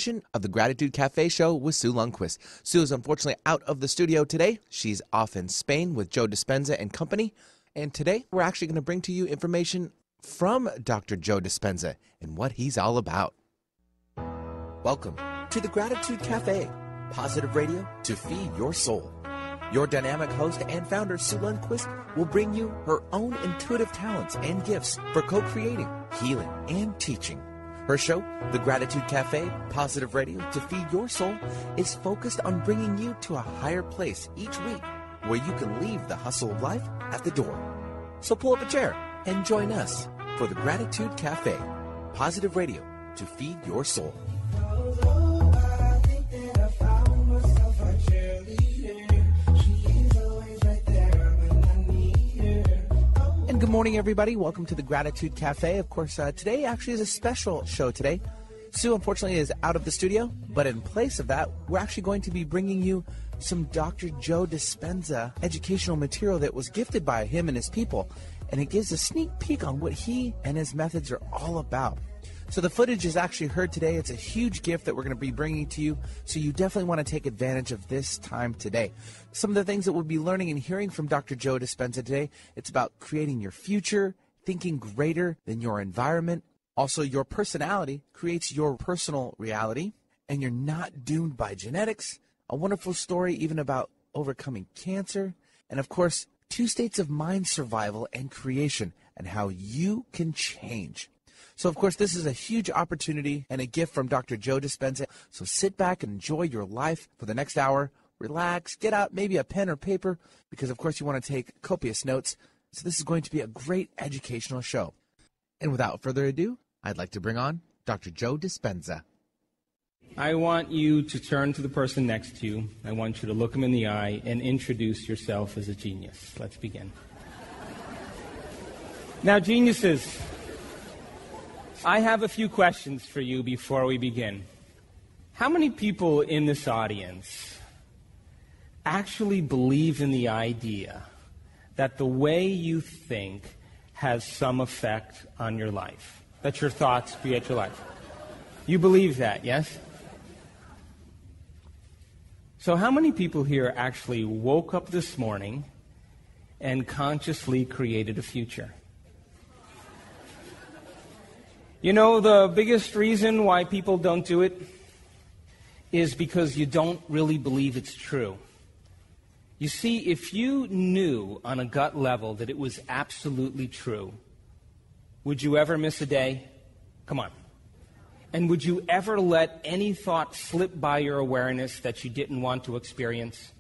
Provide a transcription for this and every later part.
edition of the Gratitude Cafe Show with Sue Ludquist. Sue is unfortunately out of the studio today. She's off in Spain with Joe Dispenza and company. And today we're actually going to bring to you information from Dr. Joe Dispenza and what he's all about. Welcome to the Gratitude Cafe, positive radio to feed your soul. Your dynamic host and founder, Sue Ludquist, will bring you her own intuitive talents and gifts for co-creating, healing, and teaching. Her show, The Gratitude Cafe, positive radio to feed your soul, is focused on bringing you to a higher place each week where you can leave the hustle of life at the door. So pull up a chair and join us for The Gratitude Cafe, positive radio to feed your soul. And good morning, everybody. Welcome to the Gratitude Cafe. Of course, today actually is a special show today. Sue, unfortunately, is out of the studio, but in place of that, we're actually going to be bringing you some Dr. Joe Dispenza educational material that was gifted by him and his people, and it gives a sneak peek on what he and his methods are all about. So the footage is actually heard today. It's a huge gift that we're going to be bringing to you, so you definitely want to take advantage of this time today. Some of the things that we'll be learning and hearing from Dr. Joe Dispenza today, it's about creating your future, thinking greater than your environment. Also, your personality creates your personal reality, and you're not doomed by genetics. A wonderful story even about overcoming cancer, and of course, 2 states of mind survival and creation, and how you can change. So, of course, this is a huge opportunity and a gift from Dr. Joe Dispenza. So sit back and enjoy your life for the next hour. Relax, get out maybe a pen or paper, because, of course, you want to take copious notes. So this is going to be a great educational show. And without further ado, I'd like to bring on Dr. Joe Dispenza. I want you to turn to the person next to you. I want you to look him in the eye and introduce yourself as a genius. Let's begin. Now, geniuses, I have a few questions for you before we begin. How many people in this audience actually believe in the idea that the way you think has some effect on your life? That your thoughts create your life? You believe that, yes? So how many people here actually woke up this morning and consciously created a future? You know, the biggest reason why people don't do it is because you don't really believe it's true. You see, if you knew on a gut level that it was absolutely true, would you ever miss a day? Come on. And would you ever let any thought slip by your awareness that you didn't want to experience?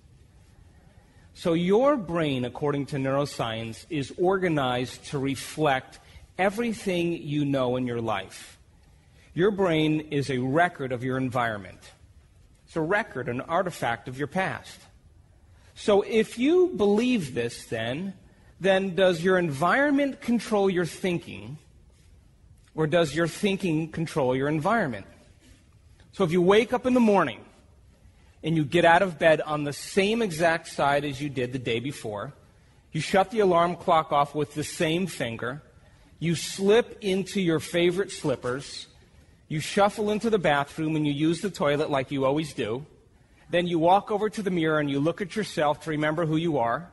So your brain, according to neuroscience, is organized to reflect everything you know in your life. Your brain is a record of your environment. It's a record, an artifact of your past. So if you believe this, then does your environment control your thinking, or does your thinking control your environment? So if you wake up in the morning and you get out of bed on the same exact side as you did the day before, you shut the alarm clock off with the same finger, you slip into your favorite slippers, you shuffle into the bathroom and you use the toilet like you always do, then you walk over to the mirror and you look at yourself to remember who you are,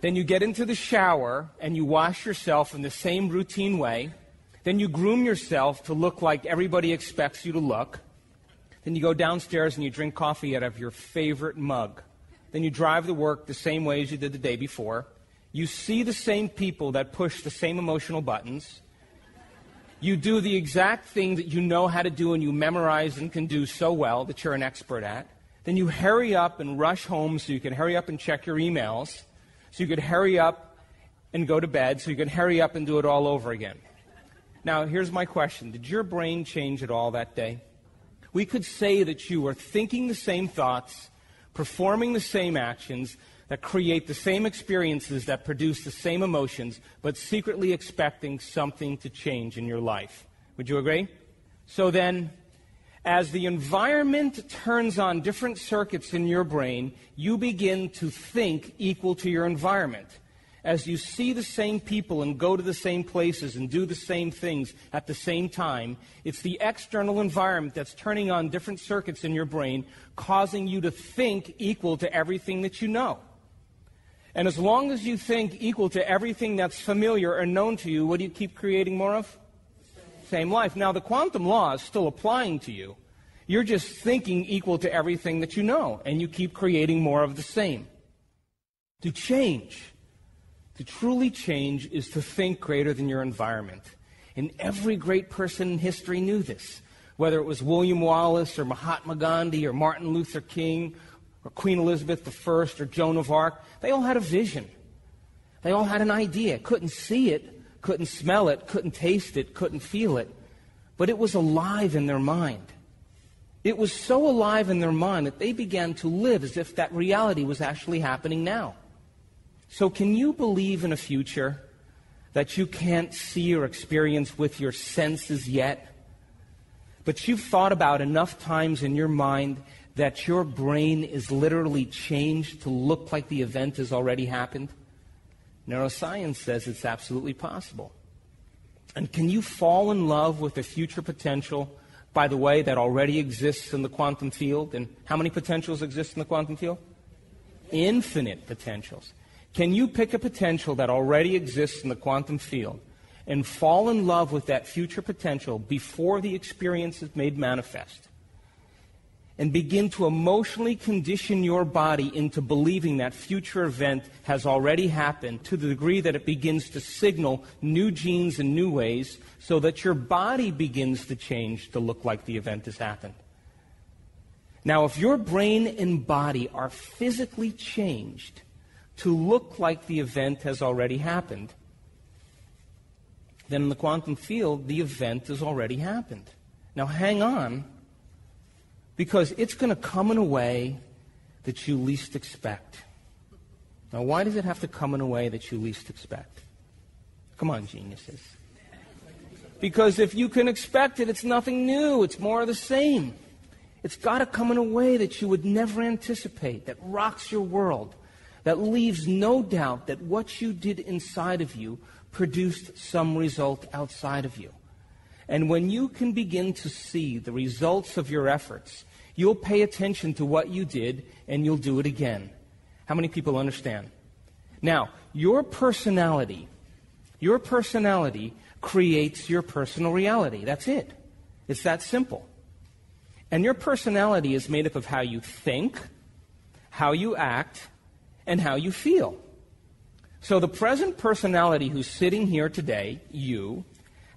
then you get into the shower and you wash yourself in the same routine way, then you groom yourself to look like everybody expects you to look, then you go downstairs and you drink coffee out of your favorite mug, then you drive to work the same way as you did the day before, you see the same people that push the same emotional buttons. You do the exact thing that you know how to do and you memorize and can do so well that you're an expert at. Then you hurry up and rush home so you can hurry up and check your emails, so you could hurry up and go to bed, so you could hurry up and do it all over again. Now, here's my question. Did your brain change at all that day? We could say that you were thinking the same thoughts, performing the same actions, that create the same experiences, that produce the same emotions, but secretly expecting something to change in your life. Would you agree? So then, as the environment turns on different circuits in your brain, you begin to think equal to your environment. as you see the same people and go to the same places and do the same things at the same time, it's the external environment that's turning on different circuits in your brain, causing you to think equal to everything that you know. And as long as you think equal to everything that's familiar or known to you, what do you keep creating more of? Same life. Now, the quantum law is still applying to you. You're just thinking equal to everything that you know, and you keep creating more of the same. To change, to truly change, is to think greater than your environment. And every great person in history knew this, whether it was William Wallace or Mahatma Gandhi or Martin Luther King or Queen Elizabeth I or Joan of Arc. They all had a vision. They all had an idea. Couldn't see it, couldn't smell it, couldn't taste it, couldn't feel it, but it was alive in their mind. It was so alive in their mind that they began to live as if that reality was actually happening now. So can you believe in a future that you can't see or experience with your senses yet, but you've thought about enough times in your mind that your brain is literally changed to look like the event has already happened? Neuroscience says it's absolutely possible. And can you fall in love with the future potential, by the way, that already exists in the quantum field? And how many potentials exist in the quantum field? Infinite potentials. Can you pick a potential that already exists in the quantum field and fall in love with that future potential before the experience is made manifest? And begin to emotionally condition your body into believing that future event has already happened to the degree that it begins to signal new genes in new ways so that your body begins to change to look like the event has happened. Now, if your brain and body are physically changed to look like the event has already happened, then in the quantum field, the event has already happened. Now, hang on, because it's going to come in a way that you least expect. Now, why does it have to come in a way that you least expect? Come on, geniuses. Because if you can expect it, it's nothing new. It's more of the same. It's got to come in a way that you would never anticipate, that rocks your world, that leaves no doubt that what you did inside of you produced some result outside of you. And when you can begin to see the results of your efforts, you'll pay attention to what you did and you'll do it again. How many people understand? Now, your personality creates your personal reality. That's it. It's that simple. And your personality is made up of how you think, how you act, and how you feel. So the present personality who's sitting here today, you,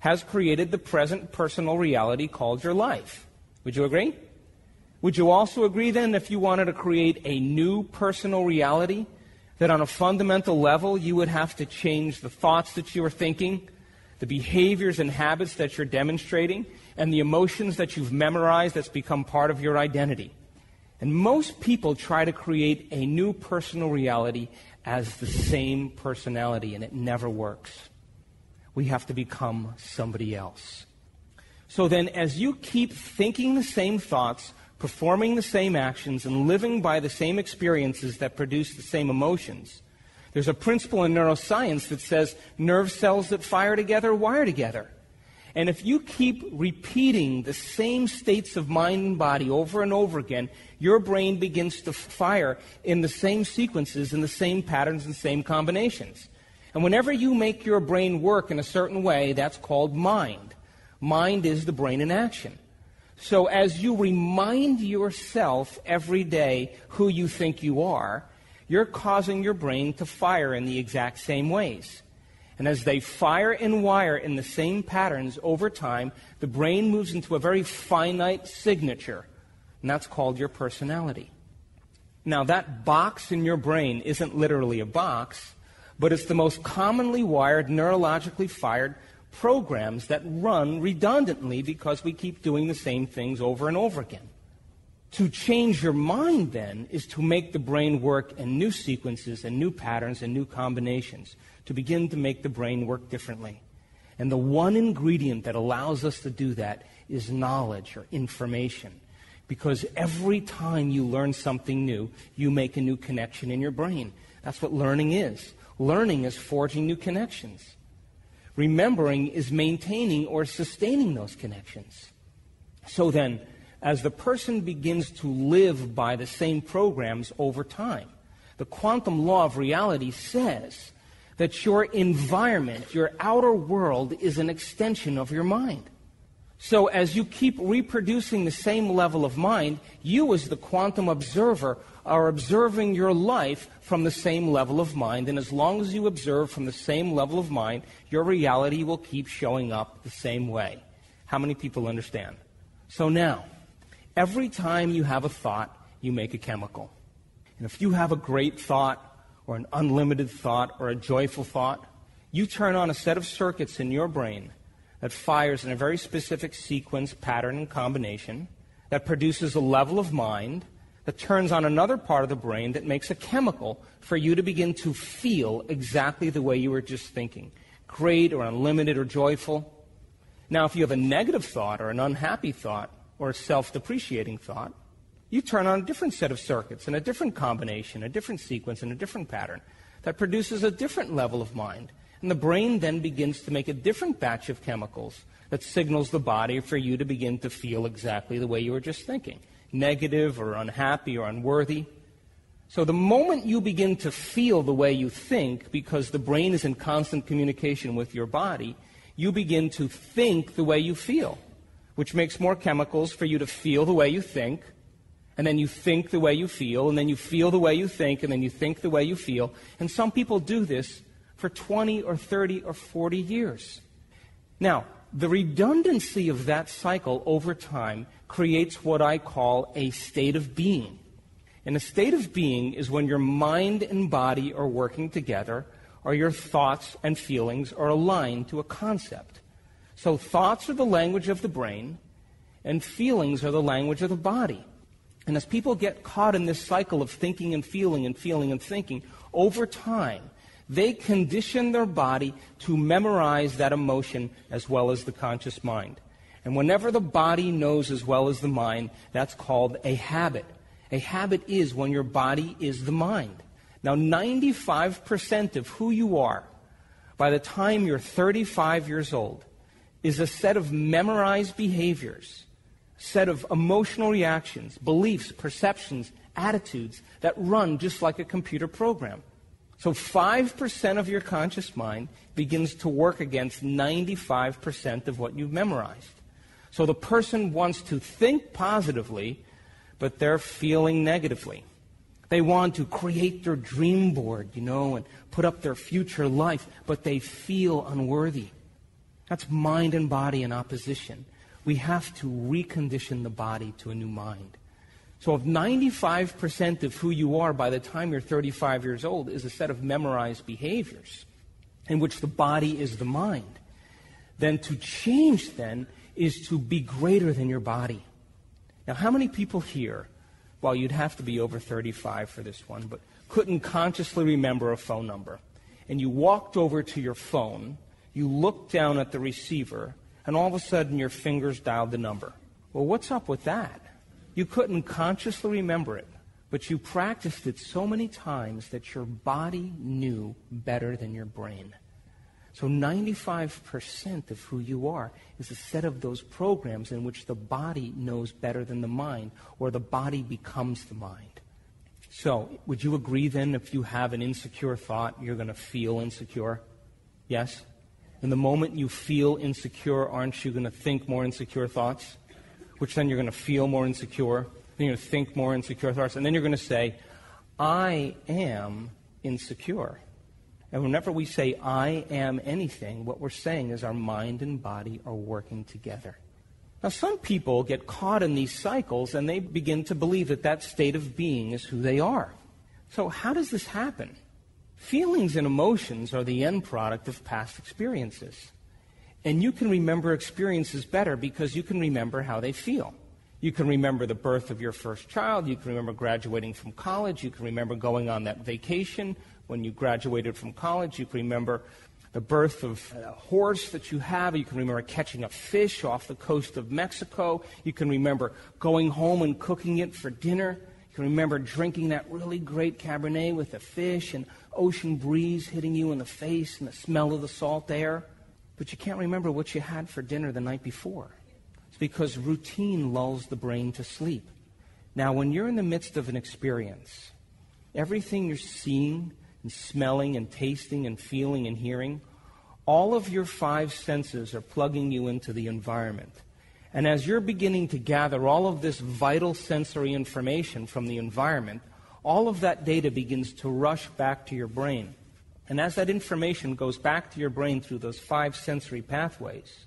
has created the present personal reality called your life. Would you agree? Would you also agree then, if you wanted to create a new personal reality, that on a fundamental level you would have to change the thoughts that you are thinking, the behaviors and habits that you're demonstrating, and the emotions that you've memorized that's become part of your identity? And most people try to create a new personal reality as the same personality, and it never works. We have to become somebody else. So then, as you keep thinking the same thoughts, performing the same actions, and living by the same experiences that produce the same emotions, there's a principle in neuroscience that says nerve cells that fire together wire together. And if you keep repeating the same states of mind and body over and over again, your brain begins to fire in the same sequences, in the same patterns and same combinations. And whenever you make your brain work in a certain way, that's called mind. Mind is the brain in action. So as you remind yourself every day who you think you are, you're causing your brain to fire in the exact same ways. And as they fire and wire in the same patterns over time, the brain moves into a very finite signature, and that's called your personality. Now, that box in your brain isn't literally a box, but it's the most commonly wired, neurologically fired programs that run redundantly because we keep doing the same things over and over again. To change your mind, then, is to make the brain work in new sequences and new patterns and new combinations, to begin to make the brain work differently. And the one ingredient that allows us to do that is knowledge or information. Because every time you learn something new, you make a new connection in your brain. That's what learning is. Learning is forging new connections. Remembering is maintaining or sustaining those connections. So then, as the person begins to live by the same programs over time, the quantum law of reality says that your environment, your outer world, is an extension of your mind. So as you keep reproducing the same level of mind, you as the quantum observer are observing your life from the same level of mind. And as long as you observe from the same level of mind, your reality will keep showing up the same way. How many people understand? So now, every time you have a thought, you make a chemical. And if you have a great thought, or an unlimited thought, or a joyful thought, you turn on a set of circuits in your brain that fires in a very specific sequence, pattern, and combination, that produces a level of mind, that turns on another part of the brain that makes a chemical for you to begin to feel exactly the way you were just thinking, great or unlimited or joyful. Now, if you have a negative thought or an unhappy thought or a self-depreciating thought, you turn on a different set of circuits and a different combination, a different sequence, and a different pattern that produces a different level of mind. And the brain then begins to make a different batch of chemicals that signals the body for you to begin to feel exactly the way you were just thinking, negative or unhappy or unworthy. So the moment you begin to feel the way you think, because the brain is in constant communication with your body, you begin to think the way you feel, which makes more chemicals for you to feel the way you think, and then you think the way you feel, and then you feel the way you think, and then you think the way you feel. And some people do this for 20 or 30 or 40 years. Now, the redundancy of that cycle over time creates what I call a state of being. And a state of being is when your mind and body are working together, or your thoughts and feelings are aligned to a concept. So thoughts are the language of the brain, and feelings are the language of the body. And as people get caught in this cycle of thinking and feeling and feeling and thinking, over time, they condition their body to memorize that emotion as well as the conscious mind. And whenever the body knows as well as the mind, that's called a habit. A habit is when your body is the mind. Now, 95% of who you are by the time you're 35 years old is a set of memorized behaviors, a set of emotional reactions, beliefs, perceptions, attitudes that run just like a computer program. So 5% of your conscious mind begins to work against 95% of what you've memorized. So the person wants to think positively, but they're feeling negatively. They want to create their dream board, and put up their future life, but they feel unworthy. That's mind and body in opposition. We have to recondition the body to a new mind. So if 95% of who you are by the time you're 35 years old is a set of memorized behaviors in which the body is the mind, then to change then is to be greater than your body. Now, how many people here, well, you'd have to be over 35 for this one, but couldn't consciously remember a phone number? And you walked over to your phone, you looked down at the receiver, and all of a sudden your fingers dialed the number. Well, what's up with that? You couldn't consciously remember it, but you practiced it so many times that your body knew better than your brain. So 95% of who you are is a set of those programs in which the body knows better than the mind, or the body becomes the mind. So would you agree then if you have an insecure thought, you're going to feel insecure? Yes? And the moment you feel insecure, aren't you going to think more insecure thoughts? Which then you're going to feel more insecure, then you're going to think more insecure thoughts, and then you're going to say, I am insecure. And whenever we say, I am anything, what we're saying is our mind and body are working together. Now, some people get caught in these cycles, and they begin to believe that that state of being is who they are. So how does this happen? Feelings and emotions are the end product of past experiences. And you can remember experiences better because you can remember how they feel. You can remember the birth of your first child. You can remember graduating from college. You can remember going on that vacation when you graduated from college. You can remember the birth of a horse that you have. You can remember catching a fish off the coast of Mexico. You can remember going home and cooking it for dinner. You can remember drinking that really great Cabernet with the fish and ocean breeze hitting you in the face and the smell of the salt air. But you can't remember what you had for dinner the night before. It's because routine lulls the brain to sleep. Now, when you're in the midst of an experience, everything you're seeing and smelling and tasting and feeling and hearing, all of your five senses are plugging you into the environment. And as you're beginning to gather all of this vital sensory information from the environment, all of that data begins to rush back to your brain. And as that information goes back to your brain through those five sensory pathways,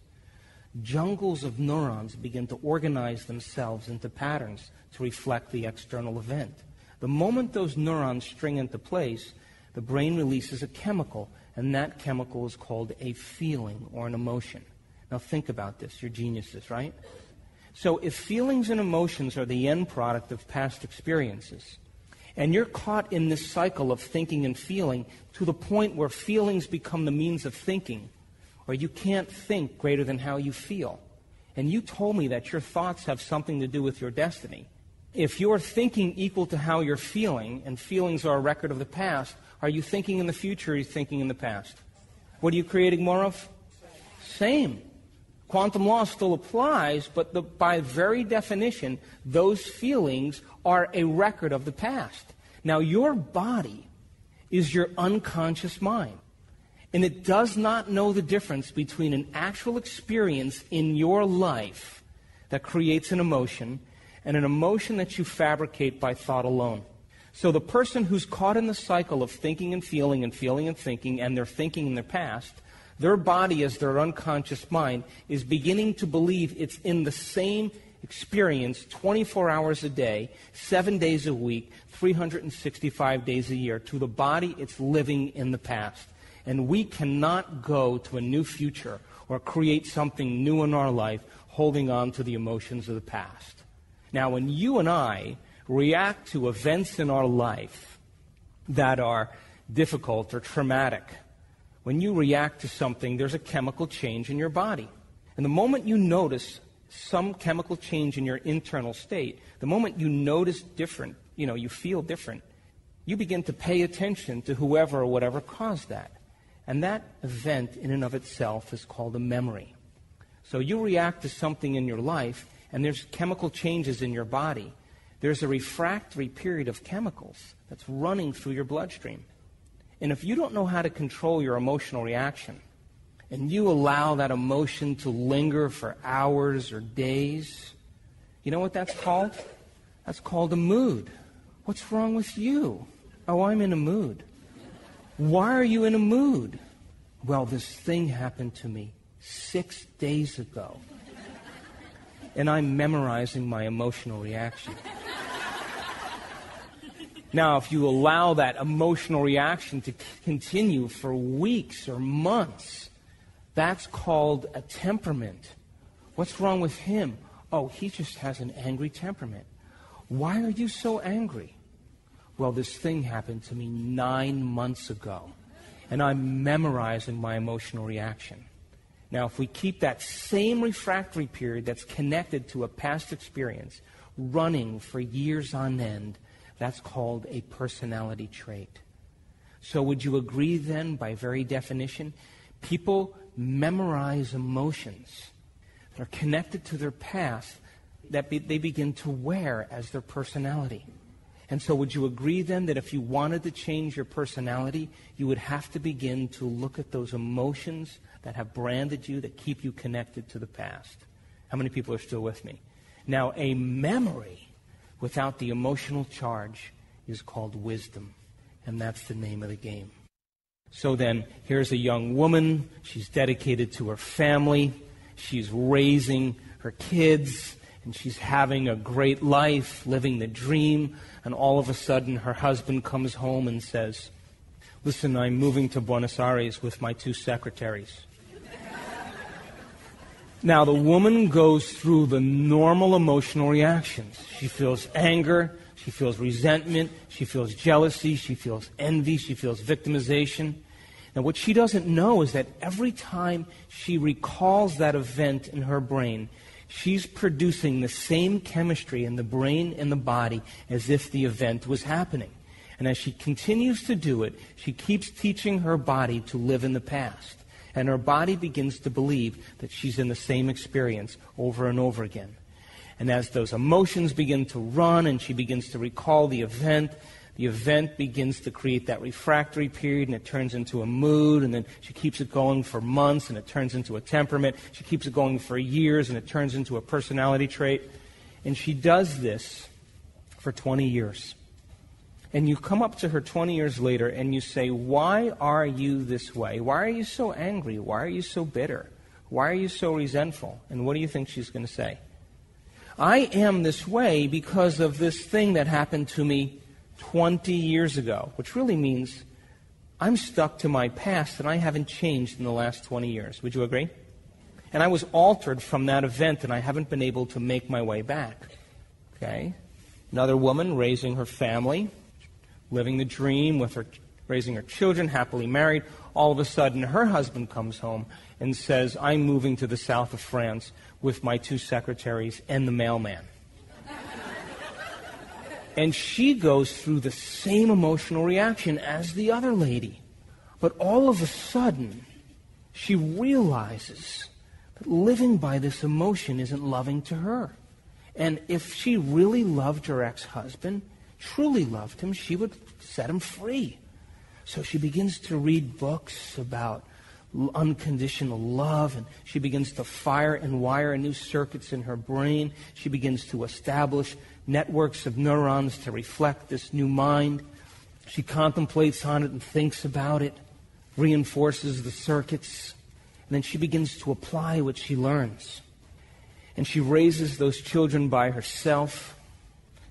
jungles of neurons begin to organize themselves into patterns to reflect the external event. The moment those neurons string into place, the brain releases a chemical, and that chemical is called a feeling or an emotion. Now think about this. You're geniuses, right? So if feelings and emotions are the end product of past experiences, and you're caught in this cycle of thinking and feeling to the point where feelings become the means of thinking, or you can't think greater than how you feel, and you told me that your thoughts have something to do with your destiny. If you're thinking equal to how you're feeling, and feelings are a record of the past, are you thinking in the future or are you thinking in the past? What are you creating more of? Same. Quantum law still applies, but by very definition, those feelings are a record of the past. Now, your body is your unconscious mind, and it does not know the difference between an actual experience in your life that creates an emotion and an emotion that you fabricate by thought alone. So the person who's caught in the cycle of thinking and feeling and feeling and thinking, and they're thinking in their past, their body as their unconscious mind is beginning to believe it's in the same experience 24 hours a day, 7 days a week, 365 days a year. To the body, it's living in the past. And we cannot go to a new future or create something new in our life holding on to the emotions of the past. Now, when you and I react to events in our life that are difficult or traumatic, when you react to something, there's a chemical change in your body. And the moment you notice some chemical change in your internal state, the moment you notice different, you feel different, you begin to pay attention to whoever or whatever caused that. And that event in and of itself is called a memory. So you react to something in your life, and there's chemical changes in your body. There's a refractory period of chemicals that's running through your bloodstream. And if you don't know how to control your emotional reaction, and you allow that emotion to linger for hours or days, you know what that's called? That's called a mood. What's wrong with you? Oh, I'm in a mood. Why are you in a mood? Well, this thing happened to me 6 days ago, and I'm memorizing my emotional reaction. Now, if you allow that emotional reaction to continue for weeks or months, that's called a temperament. What's wrong with him? Oh, he just has an angry temperament. Why are you so angry? Well, this thing happened to me 9 months ago, and I'm memorizing my emotional reaction. Now, if we keep that same refractory period that's connected to a past experience running for years on end, that's called a personality trait. So would you agree then, by very definition, people memorize emotions that are connected to their past that they begin to wear as their personality? And so would you agree then that if you wanted to change your personality, you would have to begin to look at those emotions that have branded you, that keep you connected to the past? How many people are still with me? Now, a memory without the emotional charge is called wisdom, and that's the name of the game. So then, here's a young woman. She's dedicated to her family. She's raising her kids, and she's having a great life, living the dream. And all of a sudden, her husband comes home and says, "Listen, I'm moving to Buenos Aires with my 2 secretaries." Now, the woman goes through the normal emotional reactions. She feels anger, she feels resentment, she feels jealousy, she feels envy, she feels victimization. Now, what she doesn't know is that every time she recalls that event in her brain, she's producing the same chemistry in the brain and the body as if the event was happening. And as she continues to do it, she keeps teaching her body to live in the past. And her body begins to believe that she's in the same experience over and over again. And as those emotions begin to run and she begins to recall the event begins to create that refractory period, and it turns into a mood, and then she keeps it going for months, and it turns into a temperament. She keeps it going for years, and it turns into a personality trait. And she does this for 20 years. And you come up to her 20 years later and you say, why are you this way? Why are you so angry? Why are you so bitter? Why are you so resentful? And what do you think she's going to say? I am this way because of this thing that happened to me 20 years ago, which really means I'm stuck to my past and I haven't changed in the last 20 years. Would you agree? And I was altered from that event and I haven't been able to make my way back. Okay? Another woman raising her family, living the dream with her, raising her children, happily married. All of a sudden, her husband comes home and says, I'm moving to the south of France with my 2 secretaries and the mailman. And she goes through the same emotional reaction as the other lady. But all of a sudden, she realizes that living by this emotion isn't loving to her. And if she really loved her ex-husband, truly loved him, she would set him free. So she begins to read books about unconditional love, and she begins to fire and wire new circuits in her brain. She begins to establish networks of neurons to reflect this new mind. She contemplates on it and thinks about it, reinforces the circuits, and then she begins to apply what she learns. And she raises those children by herself.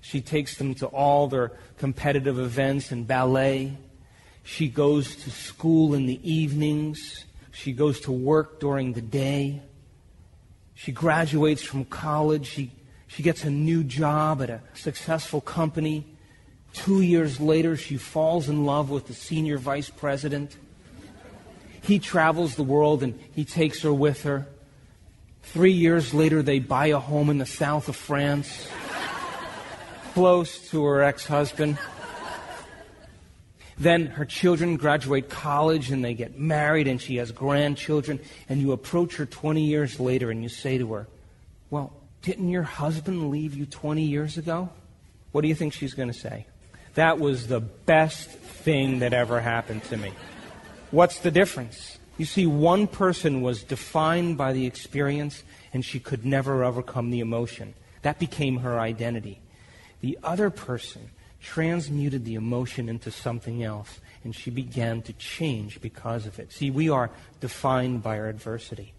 She takes them to all their competitive events and ballet. She goes to school in the evenings. She goes to work during the day. She graduates from college. She gets a new job at a successful company. 2 years later, she falls in love with the senior vice president. He travels the world and he takes her with her. 3 years later, they buy a home in the south of France, close to her ex-husband. Then her children graduate college and they get married and she has grandchildren. And you approach her 20 years later and you say to her, well, didn't your husband leave you 20 years ago? What do you think she's going to say? That was the best thing that ever happened to me. What's the difference? You see, one person was defined by the experience and she could never overcome the emotion. That became her identity. The other person transmuted the emotion into something else, and she began to change because of it. See, we are defined by our adversity.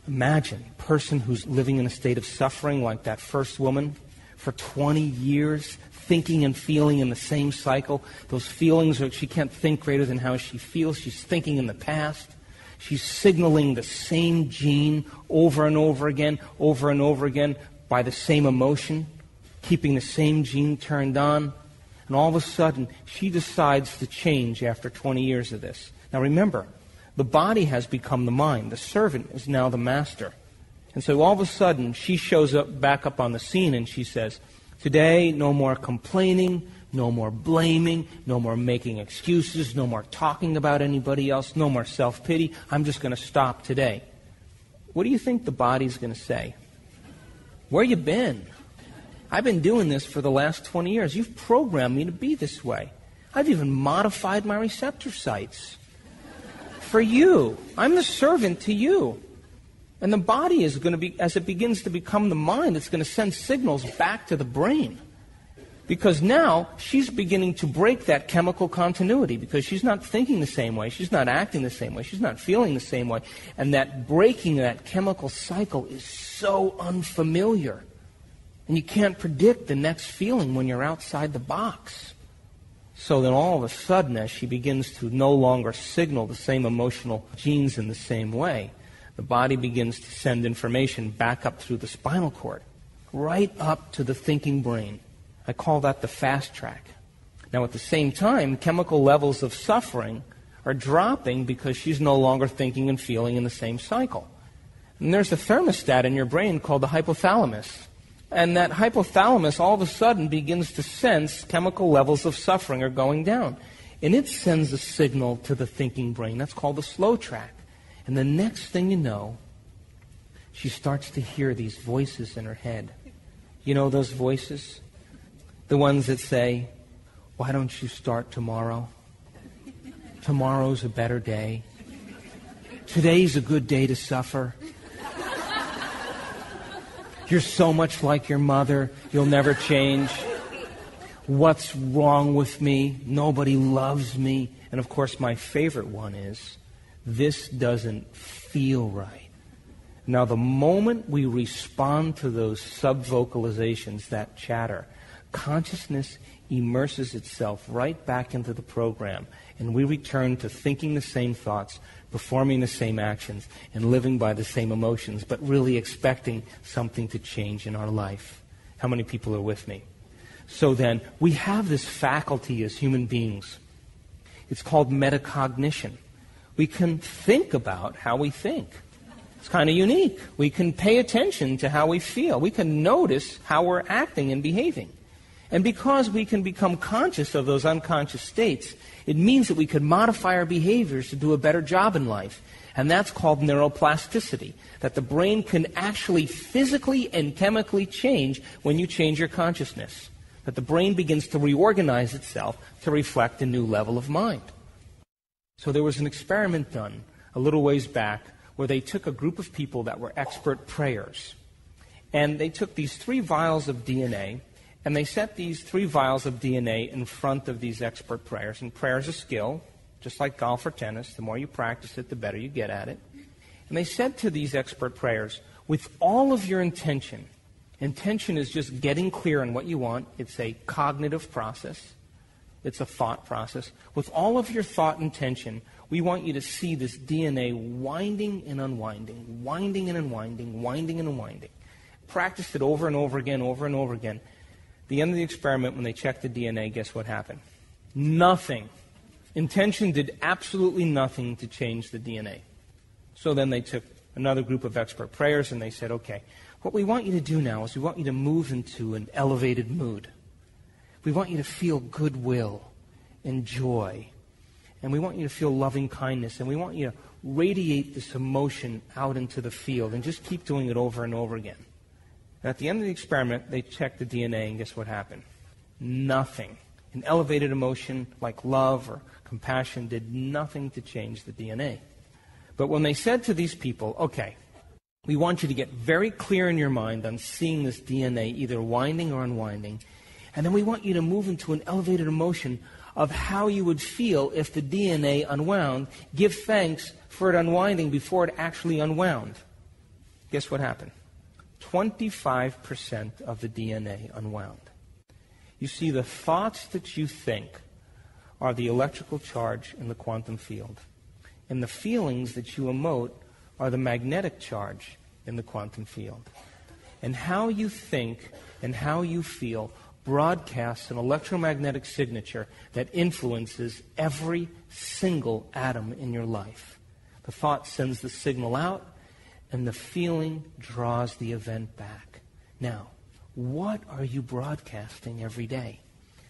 Imagine a person who's living in a state of suffering like that first woman for 20 years, thinking and feeling in the same cycle. Those feelings, she can't think greater than how she feels. She's thinking in the past. She's signaling the same gene over and over again by the same emotion, keeping the same gene turned on. And all of a sudden, she decides to change after 20 years of this. Now remember, the body has become the mind. The servant is now the master. And so all of a sudden, she shows up back up on the scene and she says, today, no more complaining, no more blaming, no more making excuses, no more talking about anybody else, no more self-pity. I'm just going to stop today. What do you think the body's going to say? Where you been? I've been doing this for the last 20 years. You've programmed me to be this way. I've even modified my receptor sites for you. I'm the servant to you. And the body is going to be, as it begins to become the mind, it's going to send signals back to the brain. Because now she's beginning to break that chemical continuity because she's not thinking the same way, she's not acting the same way, she's not feeling the same way. And that breaking that chemical cycle is so unfamiliar. And you can't predict the next feeling when you're outside the box. So then all of a sudden, as she begins to no longer signal the same emotional genes in the same way, the body begins to send information back up through the spinal cord, right up to the thinking brain. I call that the fast track. Now at the same time, chemical levels of suffering are dropping because she's no longer thinking and feeling in the same cycle. And there's a thermostat in your brain called the hypothalamus. And that hypothalamus all of a sudden begins to sense chemical levels of suffering are going down. And it sends a signal to the thinking brain. That's called the slow track. And the next thing you know, she starts to hear these voices in her head. You know those voices? The ones that say, why don't you start tomorrow? Tomorrow's a better day. Today's a good day to suffer. You're so much like your mother, you'll never change. What's wrong with me? Nobody loves me. And of course, my favorite one is, this doesn't feel right. Now, the moment we respond to those sub-vocalizations, that chatter, consciousness immerses itself right back into the program, and we return to thinking the same thoughts, performing the same actions, and living by the same emotions, but really expecting something to change in our life. How many people are with me? So then, we have this faculty as human beings. It's called metacognition. We can think about how we think. It's kind of unique. We can pay attention to how we feel. We can notice how we're acting and behaving. And because we can become conscious of those unconscious states, it means that we can modify our behaviors to do a better job in life. And that's called neuroplasticity, that the brain can actually physically and chemically change when you change your consciousness, that the brain begins to reorganize itself to reflect a new level of mind. So there was an experiment done a little ways back where they took a group of people that were expert prayers, and they took these 3 vials of DNA, and they set these 3 vials of DNA in front of these expert prayers. And prayer is a skill, just like golf or tennis. The more you practice it, the better you get at it. And they said to these expert prayers, with all of your intention is just getting clear on what you want. It's a cognitive process. It's a thought process. With all of your thought and intention, we want you to see this DNA winding and unwinding, winding and unwinding, winding and unwinding. Practiced it over and over again, over and over again. The end of the experiment, when they checked the DNA, guess what happened? Nothing. Intention did absolutely nothing to change the DNA. So then they took another group of expert prayers and they said, okay, what we want you to do now is we want you to move into an elevated mood. We want you to feel goodwill and joy. And we want you to feel loving kindness. And we want you to radiate this emotion out into the field and just keep doing it over and over again. And at the end of the experiment, they checked the DNA, and guess what happened? Nothing. An elevated emotion like love or compassion did nothing to change the DNA. But when they said to these people, okay, we want you to get very clear in your mind on seeing this DNA either winding or unwinding, and then we want you to move into an elevated emotion of how you would feel if the DNA unwound. Give thanks for it unwinding before it actually unwound. Guess what happened? 25% of the DNA unwound. You see, the thoughts that you think are the electrical charge in the quantum field. And the feelings that you emote are the magnetic charge in the quantum field. And how you think and how you feel broadcasts an electromagnetic signature that influences every single atom in your life. The thought sends the signal out, and the feeling draws the event back. Now, what are you broadcasting every day?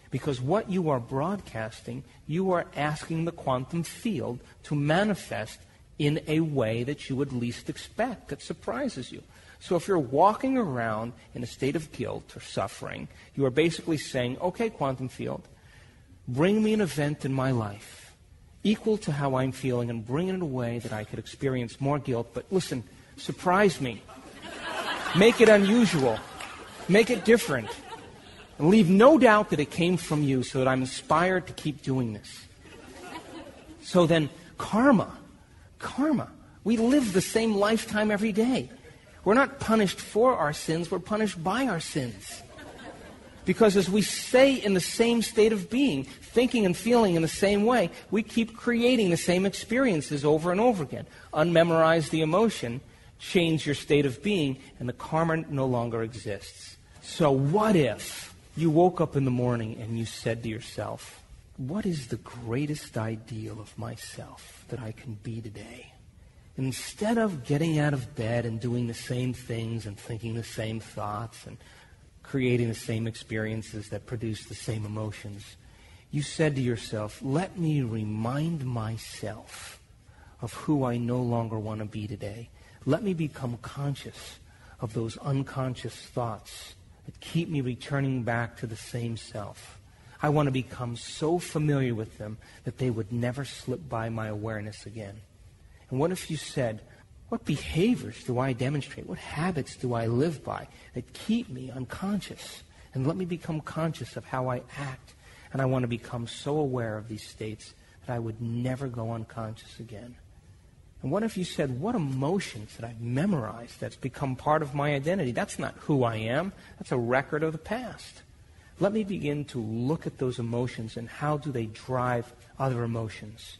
Because what you are broadcasting, you are asking the quantum field to manifest in a way that you would least expect, that surprises you. So if you're walking around in a state of guilt or suffering, you are basically saying, okay, quantum field, bring me an event in my life equal to how I'm feeling and bring it in a way that I could experience more guilt. But listen, surprise me. Make it unusual. Make it different. And leave no doubt that it came from you so that I'm inspired to keep doing this. So then, karma. We live the same lifetime every day. We're not punished for our sins, we're punished by our sins. Because as we stay in the same state of being, thinking and feeling in the same way, we keep creating the same experiences over and over again. Unmemorize the emotion, change your state of being, and the karma no longer exists. So what if you woke up in the morning and you said to yourself, what is the greatest ideal of myself that I can be today? Instead of getting out of bed and doing the same things and thinking the same thoughts and creating the same experiences that produce the same emotions, you said to yourself, let me remind myself of who I no longer want to be today. Let me become conscious of those unconscious thoughts that keep me returning back to the same self. I want to become so familiar with them that they would never slip by my awareness again. And what if you said, what behaviors do I demonstrate? What habits do I live by that keep me unconscious? And let me become conscious of how I act. And I want to become so aware of these states that I would never go unconscious again. And what if you said, what emotions that I've memorized that's become part of my identity? That's not who I am. That's a record of the past. Let me begin to look at those emotions and how do they drive other emotions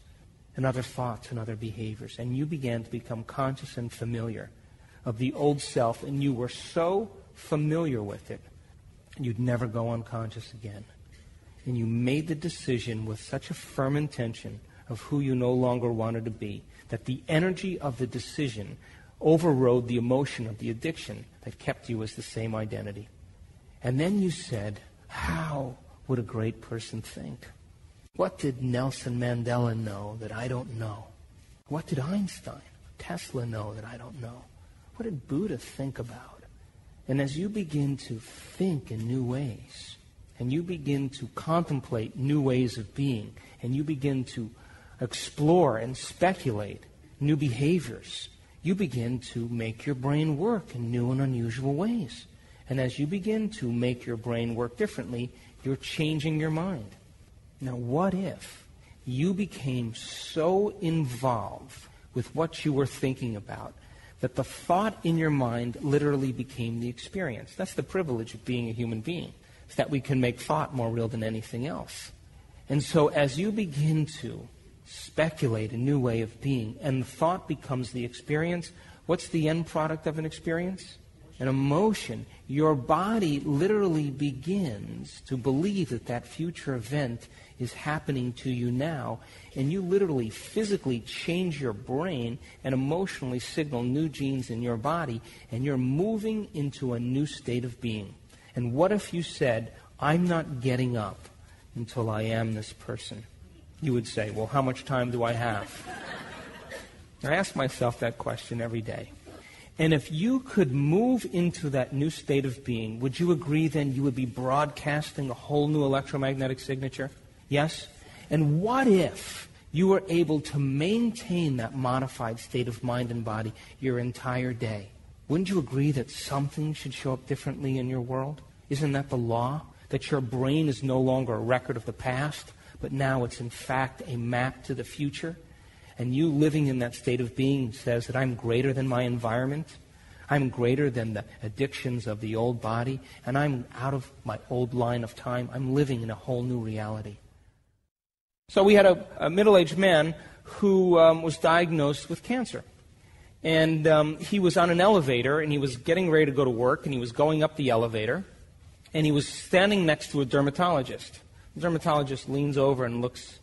and other thoughts and other behaviors. And you began to become conscious and familiar of the old self, and you were so familiar with it, you'd never go unconscious again. And you made the decision with such a firm intention of who you no longer wanted to be, that the energy of the decision overrode the emotion of the addiction that kept you as the same identity. And then you said, how would a great person think? What did Nelson Mandela know that I don't know? What did Einstein, Tesla know that I don't know? What did Buddha think about? And as you begin to think in new ways, and you begin to contemplate new ways of being, and you begin to explore and speculate new behaviors, you begin to make your brain work in new and unusual ways. And as you begin to make your brain work differently, you're changing your mind. Now, what if you became so involved with what you were thinking about that the thought in your mind literally became the experience? That's the privilege of being a human being, is that we can make thought more real than anything else. And so as you begin to speculate a new way of being, and the thought becomes the experience, what's the end product of an experience? An emotion. Your body literally begins to believe that that future event is happening to you now, and you literally physically change your brain and emotionally signal new genes in your body, and you're moving into a new state of being. And what if you said, I'm not getting up until I am this person? You would say, well, how much time do I have? I ask myself that question every day. And if you could move into that new state of being, would you agree then you would be broadcasting a whole new electromagnetic signature? Yes? And what if you were able to maintain that modified state of mind and body your entire day? Wouldn't you agree that something should show up differently in your world? Isn't that the law? That your brain is no longer a record of the past, but now it's in fact a map to the future? And you living in that state of being says that I'm greater than my environment, I'm greater than the addictions of the old body, and I'm out of my old line of time. I'm living in a whole new reality. So we had a middle-aged man who was diagnosed with cancer. And he was on an elevator, and he was getting ready to go to work, and he was going up the elevator, and he was standing next to a dermatologist. The dermatologist leans over and looks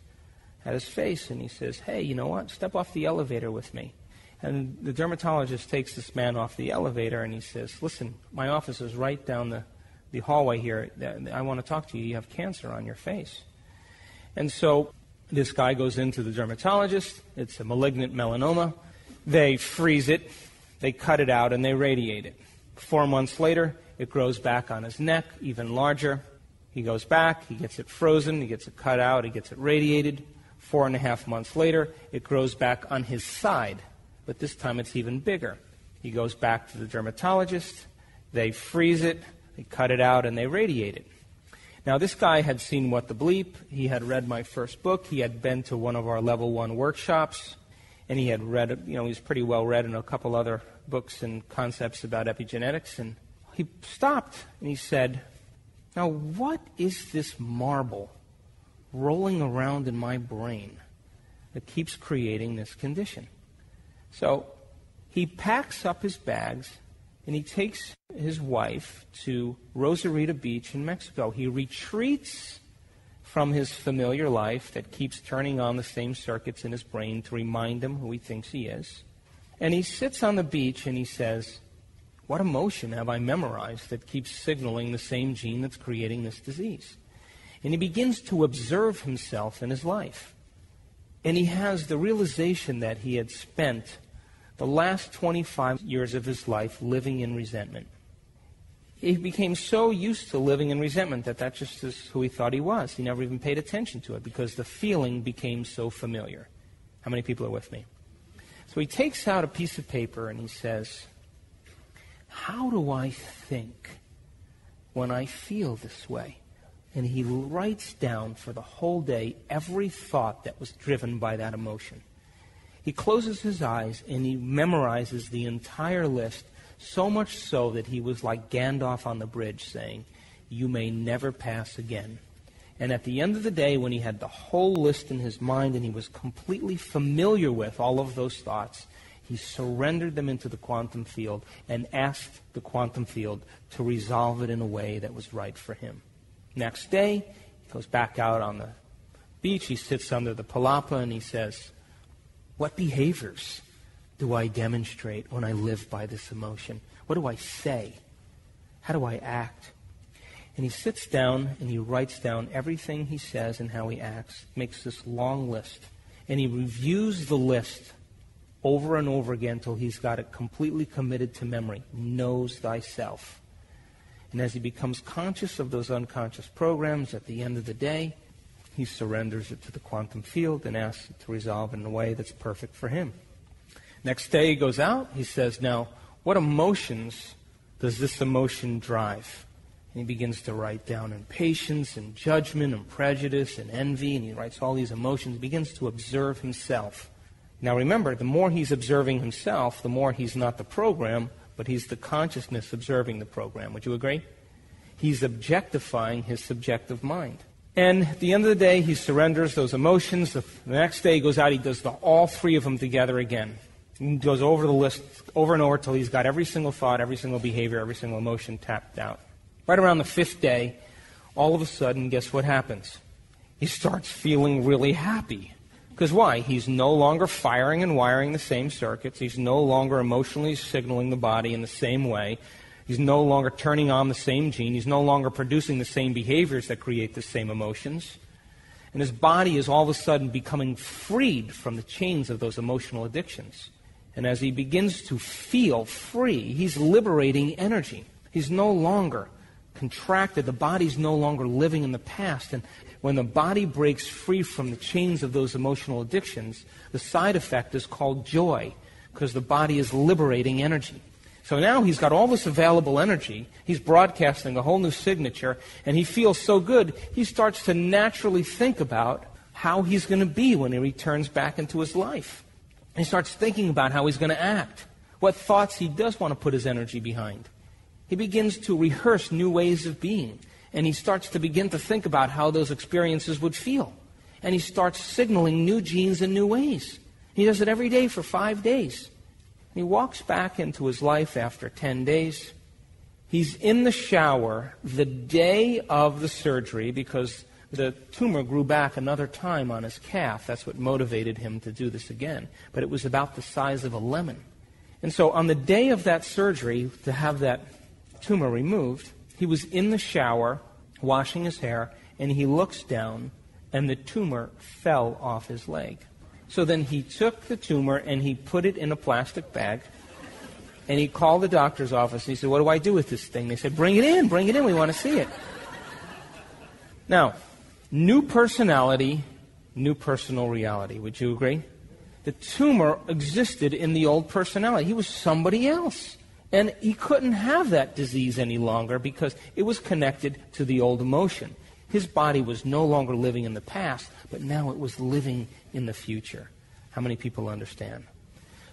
at his face, and he says, hey, you know what? Step off the elevator with me. And the dermatologist takes this man off the elevator, and he says, listen, my office is right down the hallway here. I want to talk to you. You have cancer on your face. And so this guy goes into the dermatologist. It's a malignant melanoma. They freeze it, they cut it out, and they radiate it. 4 months later, it grows back on his neck, even larger. He goes back, he gets it frozen, he gets it cut out, he gets it radiated. 4.5 months later, it grows back on his side, but this time it's even bigger. He goes back to the dermatologist, they freeze it, they cut it out, and they radiate it. Now, this guy had seen What the Bleep, he had read my first book, he had been to one of our Level 1 workshops, and he had read, he was pretty well read in a couple other books and concepts about epigenetics, and he stopped and he said, now what is this marble rolling around in my brain that keeps creating this condition? So he packs up his bags and he takes his wife to Rosarita Beach in Mexico. He retreats from his familiar life that keeps turning on the same circuits in his brain to remind him who he thinks he is. And he sits on the beach and he says, what emotion have I memorized that keeps signaling the same gene that's creating this disease? And he begins to observe himself in his life. And he has the realization that he had spent the last 25 years of his life living in resentment. He became so used to living in resentment that just is who he thought he was. He never even paid attention to it because the feeling became so familiar. How many people are with me? So he takes out a piece of paper and he says, how do I think when I feel this way? And he writes down for the whole day every thought that was driven by that emotion. He closes his eyes and he memorizes the entire list, so much so that he was like Gandalf on the bridge saying, you may never pass again. And at the end of the day, when he had the whole list in his mind and he was completely familiar with all of those thoughts, he surrendered them into the quantum field and asked the quantum field to resolve it in a way that was right for him. Next day, he goes back out on the beach, he sits under the palapa and he says, what behaviors do I demonstrate when I live by this emotion? What do I say? How do I act? And he sits down and he writes down everything he says and how he acts, makes this long list, and he reviews the list over and over again until he's got it completely committed to memory. Knows thyself. And as he becomes conscious of those unconscious programs, at the end of the day, he surrenders it to the quantum field and asks it to resolve it in a way that's perfect for him. Next day he goes out, he says, now, what emotions does this emotion drive? And he begins to write down impatience and judgment and prejudice and envy, and he writes all these emotions, he begins to observe himself. Now remember, the more he's observing himself, the more he's not the program, but he's the consciousness observing the program. Would you agree? He's objectifying his subjective mind. And at the end of the day, he surrenders those emotions. The next day he goes out, he does all three of them together again. He goes over the list over and over till he's got every single thought, every single behavior, every single emotion tapped out. Right around the fifth day, all of a sudden, guess what happens? He starts feeling really happy. Because why? He's no longer firing and wiring the same circuits. He's no longer emotionally signaling the body in the same way. He's no longer turning on the same gene. He's no longer producing the same behaviors that create the same emotions. And his body is all of a sudden becoming freed from the chains of those emotional addictions. And as he begins to feel free, he's liberating energy. He's no longer contracted. The body's no longer living in the past. And when the body breaks free from the chains of those emotional addictions, the side effect is called joy, because the body is liberating energy. So now he's got all this available energy. He's broadcasting a whole new signature, and he feels so good, he starts to naturally think about how he's going to be when he returns back into his life. And he starts thinking about how he's going to act, what thoughts he does want to put his energy behind. He begins to rehearse new ways of being, and he starts to begin to think about how those experiences would feel. And he starts signaling new genes in new ways. He does it every day for 5 days. He walks back into his life after 10 days. He's in the shower the day of the surgery because the tumor grew back another time on his calf. That's what motivated him to do this again. But it was about the size of a lemon. And so on the day of that surgery, to have that tumor removed, he was in the shower washing his hair, and he looks down, and the tumor fell off his leg. So then he took the tumor and he put it in a plastic bag, and he called the doctor's office and he said, what do I do with this thing? They said, bring it in, we want to see it. Now, new personality, new personal reality. Would you agree? The tumor existed in the old personality. He was somebody else. And he couldn't have that disease any longer because it was connected to the old emotion. His body was no longer living in the past, but now it was living in the future. How many people understand?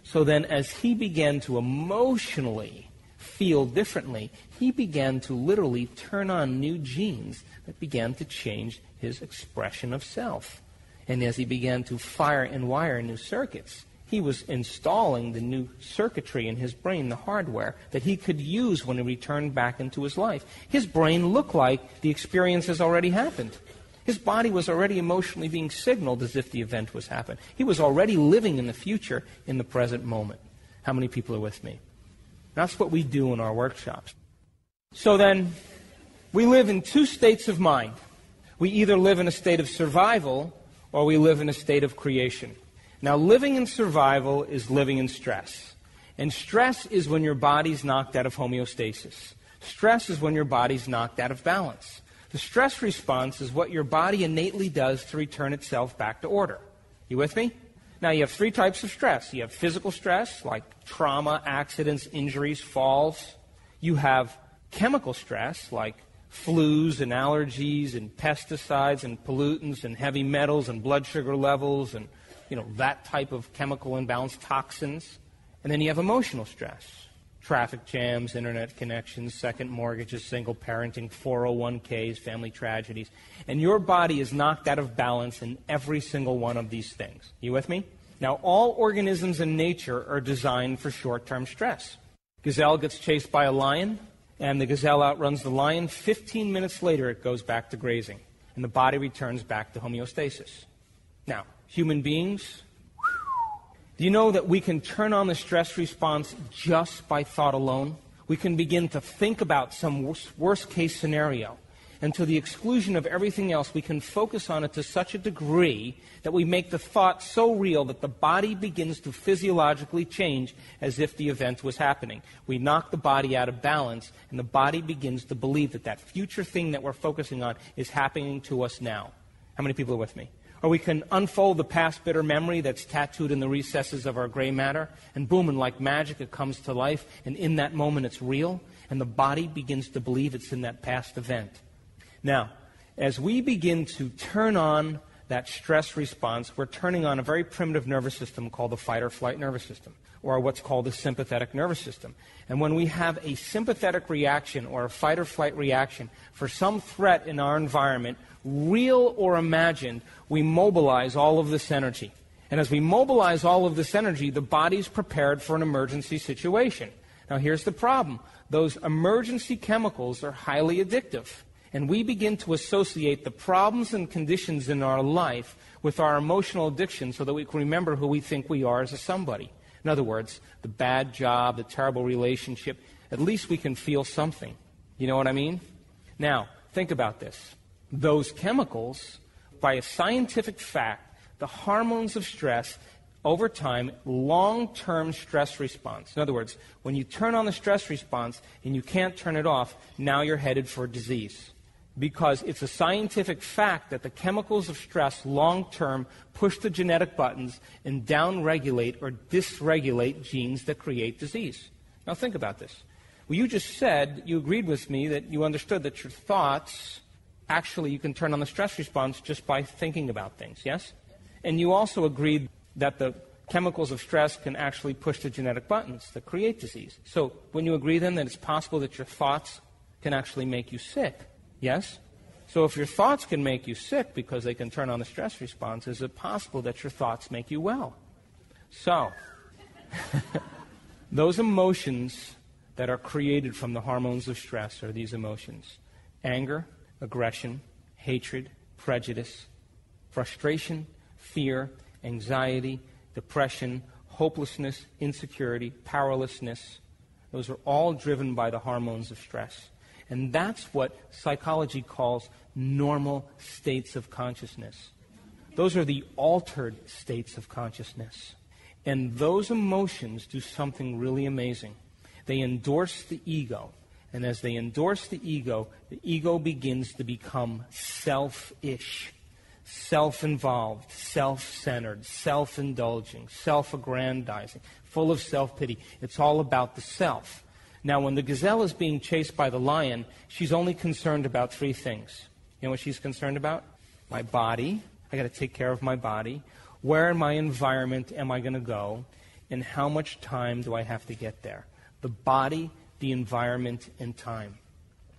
So then as he began to emotionally feel differently, he began to literally turn on new genes that began to change his expression of self. And as he began to fire and wire new circuits, he was installing the new circuitry in his brain, the hardware, that he could use when he returned back into his life. His brain looked like the experience has already happened. His body was already emotionally being signaled as if the event was happening. He was already living in the future in the present moment. How many people are with me? That's what we do in our workshops. So then, we live in two states of mind. We either live in a state of survival or we live in a state of creation. Now, living in survival is living in stress. And stress is when your body's knocked out of homeostasis. Stress is when your body's knocked out of balance. The stress response is what your body innately does to return itself back to order. You with me? Now, you have three types of stress. You have physical stress, like trauma, accidents, injuries, falls. You have chemical stress, like flus and allergies and pesticides and pollutants and heavy metals and blood sugar levels and, that type of chemical imbalance, toxins. And then you have emotional stress. Traffic jams, internet connections, second mortgages, single parenting, 401ks, family tragedies. And your body is knocked out of balance in every single one of these things. You with me? Now, all organisms in nature are designed for short-term stress. Gazelle gets chased by a lion, and the gazelle outruns the lion. 15 minutes later, it goes back to grazing, and the body returns back to homeostasis. Now, human beings, do you know that we can turn on the stress response just by thought alone? We can begin to think about some worst-case scenario, and to the exclusion of everything else, we can focus on it to such a degree that we make the thought so real that the body begins to physiologically change as if the event was happening. We knock the body out of balance, and the body begins to believe that that future thing that we're focusing on is happening to us now. How many people are with me? Or we can unfold the past bitter memory that's tattooed in the recesses of our gray matter, and boom, and like magic, it comes to life, and in that moment it's real, and the body begins to believe it's in that past event. Now, as we begin to turn on that stress response, we're turning on a very primitive nervous system called the fight or flight nervous system, or what's called the sympathetic nervous system. And when we have a sympathetic reaction or a fight or flight reaction for some threat in our environment, real or imagined, we mobilize all of this energy. And as we mobilize all of this energy, the body's prepared for an emergency situation. Now, here's the problem. Those emergency chemicals are highly addictive. And we begin to associate the problems and conditions in our life with our emotional addiction so that we can remember who we think we are as a somebody. In other words, the bad job, the terrible relationship, at least we can feel something. You know what I mean? Now, think about this. Those chemicals, by a scientific fact, the hormones of stress, over time, long-term stress response. In other words, when you turn on the stress response and you can't turn it off, now you're headed for disease. Because it's a scientific fact that the chemicals of stress long-term push the genetic buttons and downregulate or dysregulate genes that create disease. Now think about this. Well, you just said, you agreed with me that you understood that your thoughts, actually you can turn on the stress response just by thinking about things, yes? And you also agreed that the chemicals of stress can actually push the genetic buttons that create disease. So when you agree then that it's possible that your thoughts can actually make you sick, yes? So if your thoughts can make you sick because they can turn on the stress response, is it possible that your thoughts make you well? So, those emotions that are created from the hormones of stress are these emotions: anger, aggression, hatred, prejudice, frustration, fear, anxiety, depression, hopelessness, insecurity, powerlessness. Those are all driven by the hormones of stress. And that's what psychology calls normal states of consciousness. Those are the altered states of consciousness. And those emotions do something really amazing. They endorse the ego. And as they endorse the ego begins to become selfish, self-involved, self-centered, self-indulging, self-aggrandizing, full of self-pity. It's all about the self. Now, when the gazelle is being chased by the lion, she's only concerned about three things. You know what she's concerned about? My body. I got to take care of my body. Where in my environment am I going to go? And how much time do I have to get there? The body, the environment, and time.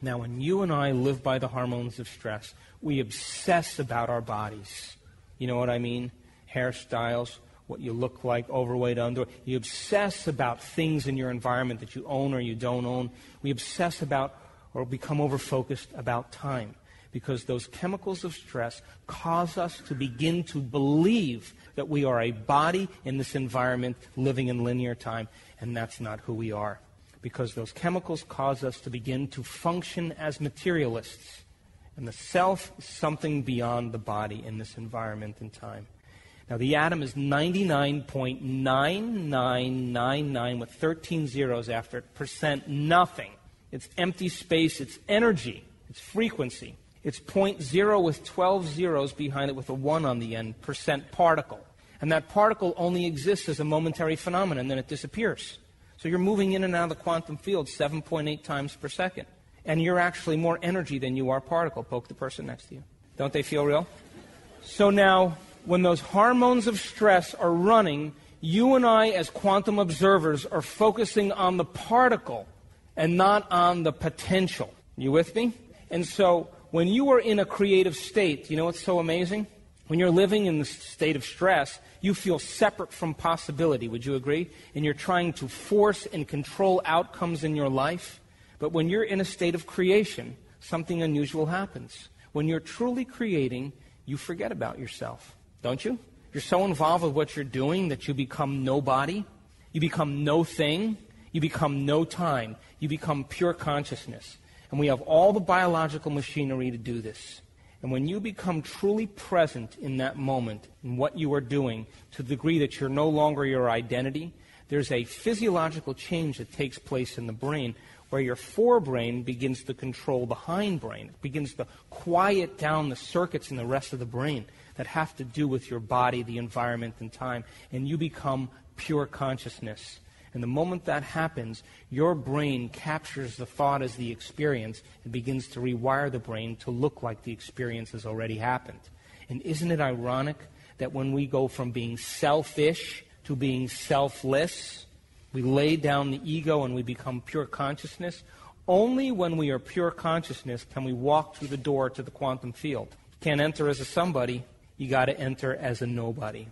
Now, when you and I live by the hormones of stress, we obsess about our bodies. You know what I mean? Hairstyles, what you look like, overweight, underweight. You obsess about things in your environment that you own or you don't own. We obsess about or become over-focused about time. because those chemicals of stress cause us to begin to believe that we are a body in this environment living in linear time, and that's not who we are. Because those chemicals cause us to begin to function as materialists. And the self is something beyond the body in this environment and time. Now, the atom is 99.9999 with 13 zeros after it, percent nothing. It's empty space, it's energy, it's frequency. It's 0.0 with 12 zeros behind it with a 1 on the end, percent particle. And that particle only exists as a momentary phenomenon, and then it disappears. So you're moving in and out of the quantum field 7.8 times per second. And you're actually more energy than you are particle. Poke the person next to you. Don't they feel real? So now, when those hormones of stress are running, you and I as quantum observers are focusing on the particle and not on the potential. You with me? And so when you are in a creative state, you know what's so amazing? When you're living in the state of stress, you feel separate from possibility. Would you agree? And you're trying to force and control outcomes in your life. But when you're in a state of creation, something unusual happens. When you're truly creating, you forget about yourself, don't you? You're so involved with what you're doing that you become nobody. You become no thing. You become no time. You become pure consciousness. And we have all the biological machinery to do this. And when you become truly present in that moment, in what you are doing, to the degree that you're no longer your identity, there's a physiological change that takes place in the brain where your forebrain begins to control the hindbrain. It begins to quiet down the circuits in the rest of the brain that have to do with your body, the environment, and time. And you become pure consciousness. And the moment that happens, your brain captures the thought as the experience and begins to rewire the brain to look like the experience has already happened. And isn't it ironic that when we go from being selfish to being selfless, we lay down the ego and we become pure consciousness? Only when we are pure consciousness can we walk through the door to the quantum field. You can't enter as a somebody, you got to enter as a nobody.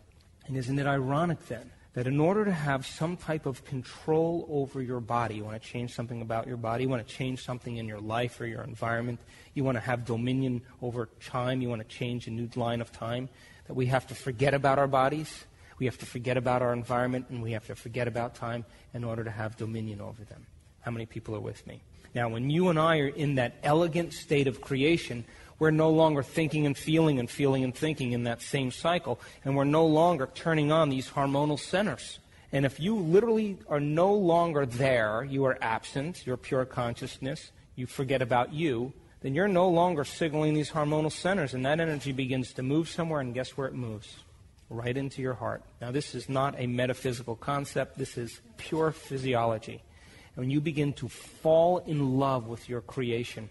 And isn't it ironic then that in order to have some type of control over your body, you want to change something about your body, you want to change something in your life or your environment, you want to have dominion over time, you want to change a new line of time, that we have to forget about our bodies, we have to forget about our environment, and we have to forget about time in order to have dominion over them. How many people are with me? Now, when you and I are in that elegant state of creation, we're no longer thinking and feeling and feeling and thinking in that same cycle, and we're no longer turning on these hormonal centers. And if you literally are no longer there, you are absent, you're pure consciousness, you forget about you, then you're no longer signaling these hormonal centers, and that energy begins to move somewhere, and guess where it moves? Right into your heart. Now, this is not a metaphysical concept, this is pure physiology. And when you begin to fall in love with your creation,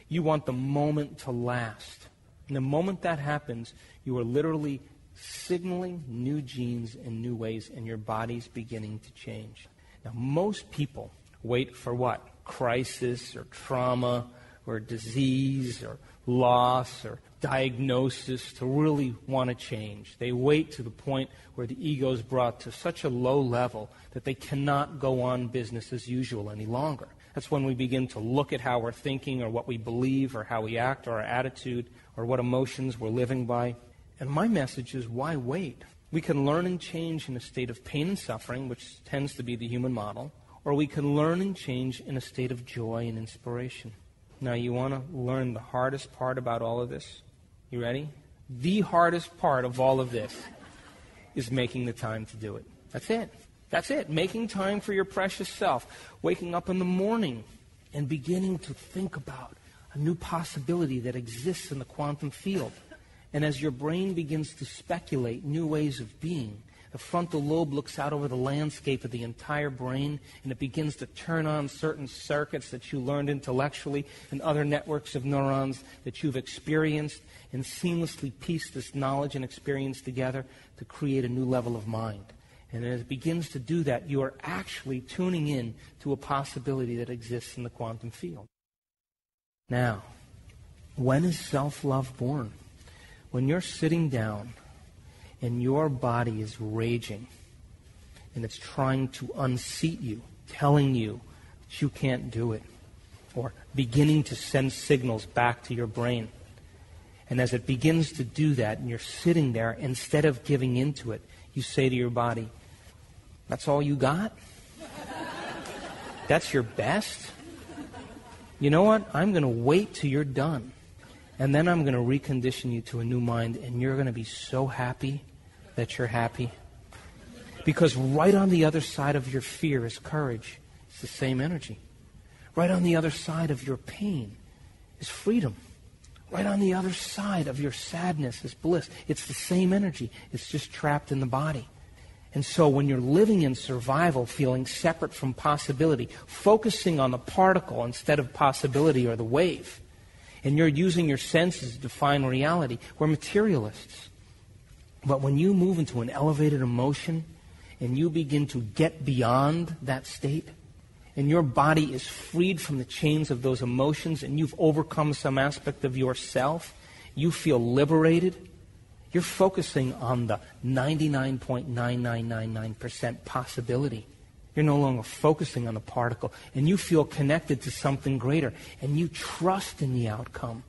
you want the moment to last. And the moment that happens, you are literally signaling new genes in new ways, and your body's beginning to change. Now, most people wait for what? Crisis or trauma or disease or loss or diagnosis to really want to change. They wait to the point where the ego is brought to such a low level that they cannot go on business as usual any longer. That's when we begin to look at how we're thinking or what we believe or how we act or our attitude or what emotions we're living by. And my message is, why wait? We can learn and change in a state of pain and suffering, which tends to be the human model, or we can learn and change in a state of joy and inspiration. Now, you want to learn the hardest part about all of this? You ready? The hardest part of all of this is making the time to do it. That's it. That's it. Making time for your precious self. Waking up in the morning and beginning to think about a new possibility that exists in the quantum field. And as your brain begins to speculate new ways of being, the frontal lobe looks out over the landscape of the entire brain, and it begins to turn on certain circuits that you learned intellectually and other networks of neurons that you've experienced, and seamlessly piece this knowledge and experience together to create a new level of mind. And as it begins to do that, you are actually tuning in to a possibility that exists in the quantum field. Now, when is self-love born? When you're sitting down and your body is raging and it's trying to unseat you, telling you that you can't do it, or beginning to send signals back to your brain And as it begins to do that, and you're sitting there, instead of giving into it, you say to your body, that's all you got? That's your best? You know what? I'm going to wait till you're done. And then I'm going to recondition you to a new mind, and you're going to be so happy that you're happy. Because right on the other side of your fear is courage. It's the same energy. Right on the other side of your pain is freedom. Right on the other side of your sadness is bliss. It's the same energy. It's just trapped in the body. And so when you're living in survival, feeling separate from possibility, focusing on the particle instead of possibility or the wave, and you're using your senses to define reality, we're materialists. But when you move into an elevated emotion and you begin to get beyond that state, and your body is freed from the chains of those emotions, and you've overcome some aspect of yourself, you feel liberated, you're focusing on the 99.9999% possibility. You're no longer focusing on the particle, and you feel connected to something greater, and you trust in the outcome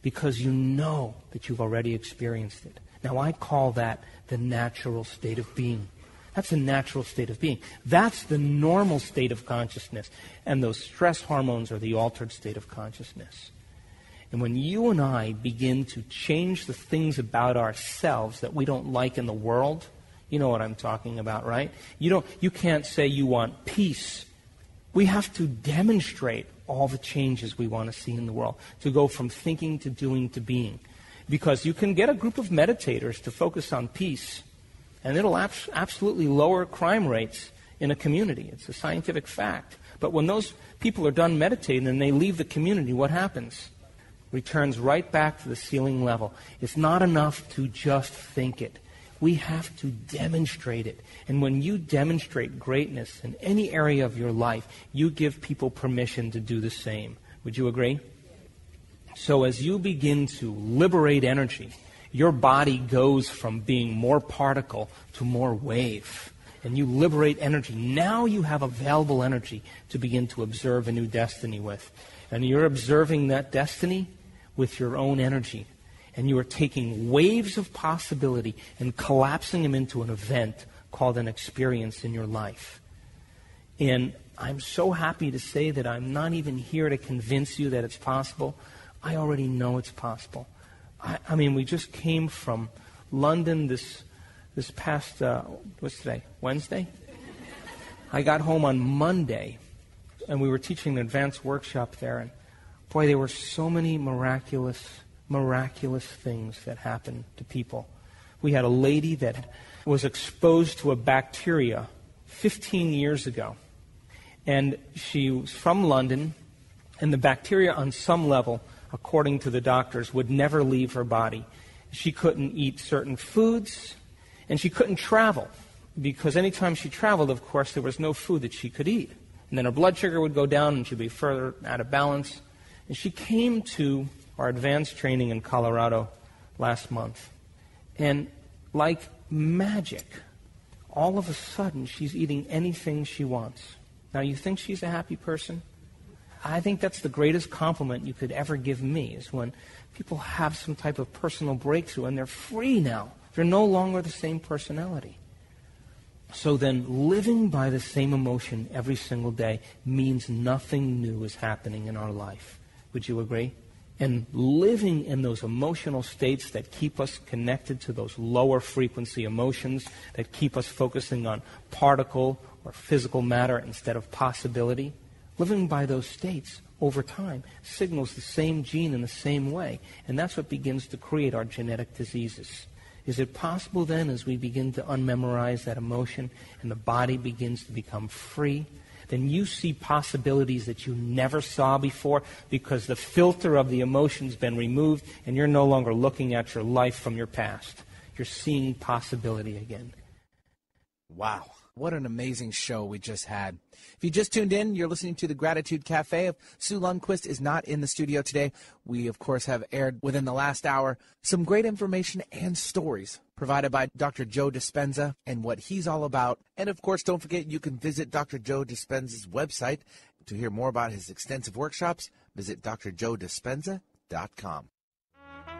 because you know that you've already experienced it. Now, I call that the natural state of being. That's a natural state of being. That's the normal state of consciousness. And those stress hormones are the altered state of consciousness. And when you and I begin to change the things about ourselves that we don't like in the world, you know what I'm talking about, right? You can't say you want peace. We have to demonstrate all the changes we want to see in the world, to go from thinking to doing to being. Because you can get a group of meditators to focus on peace, and it'll absolutely lower crime rates in a community. It's a scientific fact. But when those people are done meditating and they leave the community, what happens? Returns right back to the ceiling level. It's not enough to just think it. We have to demonstrate it. And when you demonstrate greatness in any area of your life, you give people permission to do the same. Would you agree? So as you begin to liberate energy, your body goes from being more particle to more wave. And you liberate energy. Now you have available energy to begin to observe a new destiny with. And you're observing that destiny with your own energy. And you are taking waves of possibility and collapsing them into an event called an experience in your life. And I'm so happy to say that I'm not even here to convince you that it's possible. I already know it's possible. I mean, we just came from London this past, what's today? Wednesday? I got home on Monday, and we were teaching an advanced workshop there, and boy, there were so many miraculous things that happened to people. We had a lady that was exposed to a bacteria 15 years ago, and she was from London, and the bacteria on some level, according to the doctors, would never leave her body. She couldn't eat certain foods, and she couldn't travel, because anytime she traveled, of course, there was no food that she could eat. And then her blood sugar would go down, and she'd be further out of balance. And she came to our advanced training in Colorado last month. And like magic, all of a sudden, she's eating anything she wants. Now, you think she's a happy person? I think that's the greatest compliment you could ever give me, is when people have some type of personal breakthrough and they're free now. They're no longer the same personality. So then living by the same emotion every single day means nothing new is happening in our life. Would you agree? And living in those emotional states that keep us connected to those lower frequency emotions, that keep us focusing on particle or physical matter instead of possibility, living by those states over time signals the same gene in the same way. And that's what begins to create our genetic diseases. Is it possible then, as we begin to unmemorize that emotion and the body begins to become free, then you see possibilities that you never saw before because the filter of the emotion's been removed and you're no longer looking at your life from your past. You're seeing possibility again. Wow. What an amazing show we just had. If you just tuned in, you're listening to the Gratitude Cafe. Sue Ludquist is not in the studio today. We, of course, have aired within the last hour some great information and stories provided by Dr. Joe Dispenza and what he's all about. And, of course, don't forget you can visit Dr. Joe Dispenza's website to hear more about his extensive workshops. Visit drjoedispenza.com.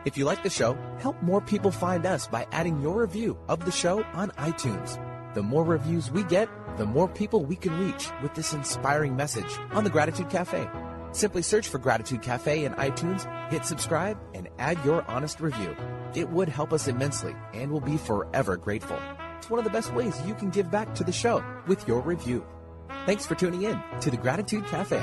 If you like the show, help more people find us by adding your review of the show on iTunes. The more reviews we get, the more people we can reach with this inspiring message on the Gratitude Cafe. Simply search for Gratitude Cafe in iTunes, hit subscribe, and add your honest review. It would help us immensely, and we'll be forever grateful. It's one of the best ways you can give back to the show with your review. Thanks for tuning in to the Gratitude Cafe.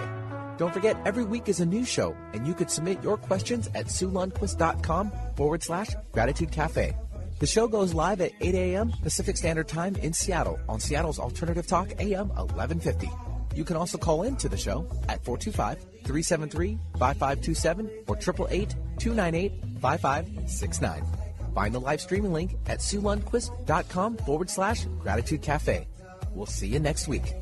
Don't forget, every week is a new show, and you could submit your questions at SueLundquist.com/Gratitude Cafe. The show goes live at 8 a.m. Pacific Standard Time in Seattle on Seattle's Alternative Talk AM 1150. You can also call in to the show at 425-373-5527 or 888-298-5569. Find the live streaming link at SueLundquist.com/Gratitude Cafe. We'll see you next week.